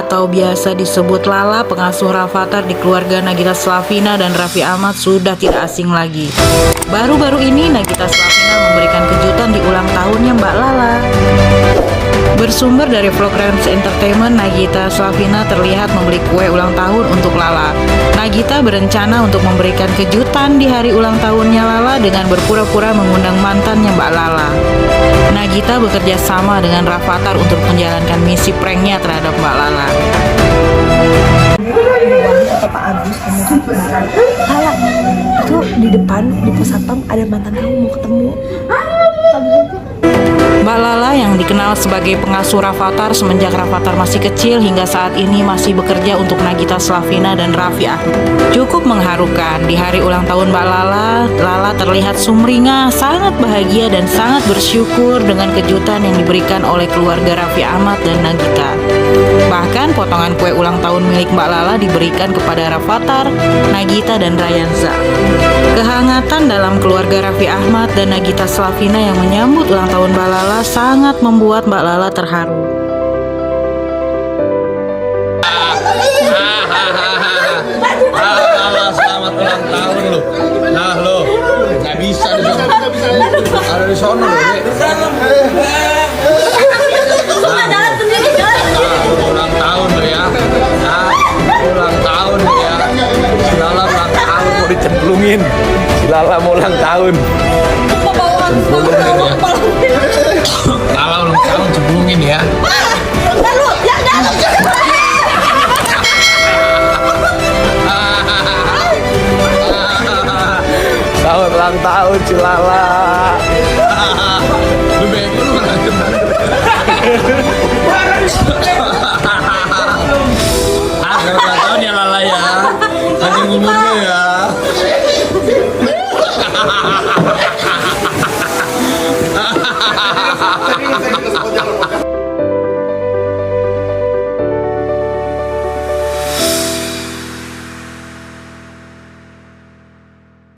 atau biasa disebut Lala, pengasuh Rafathar di keluarga Nagita Slavina dan Raffi Ahmad sudah tidak asing lagi. Baru-baru ini Nagita Slavina memberikan kejutan di ulang tahunnya Mbak Lala. Bersumber dari vlog Rans Entertainment, Nagita Slavina terlihat membeli kue ulang tahun untuk Lala. Nagita berencana untuk memberikan kejutan di hari ulang tahunnya Lala dengan berpura-pura mengundang mantannya Mbak Lala. Nagita bekerja sama dengan Rafathar untuk menjalankan misi pranknya terhadap Mbak Lala. Kata Pak Agus, Lala, itu di depan di pos satpam ada mantan kamu mau ketemu. Mbak Lala yang dikenal sebagai pengasuh Rafathar semenjak Rafathar masih kecil hingga saat ini masih bekerja untuk Nagita Slavina dan Raffi Ahmad. Cukup mengharukan, di hari ulang tahun Mbak Lala, Lala terlihat sumringah, sangat bahagia dan sangat bersyukur dengan kejutan yang diberikan oleh keluarga Raffi Ahmad dan Nagita. Bahkan potongan kue ulang tahun milik Mbak Lala diberikan kepada Rafathar, Nagita dan Rayanza. Kehangatan dalam keluarga Raffi Ahmad dan Nagita Slavina yang menyambut ulang tahun Mbak Lala sangat membuat Mbak Lala terharu. Lala, selamat ulang tahun lo. Nah lo, nggak bisa ada di sono lo. Ulang tahun lo ya. Nah, ulang tahun lo ya. Si Lala ulang tahun mau dicemplungin. Si Lala mau ulang tahun. Cemplungin ya. Lala ulang tahun cemplungin ya. Selamat ulang tahun si Lala. Lu bego lu berantem. Selamat ulang tahun ya Lala ya. Panjang umurnya ya.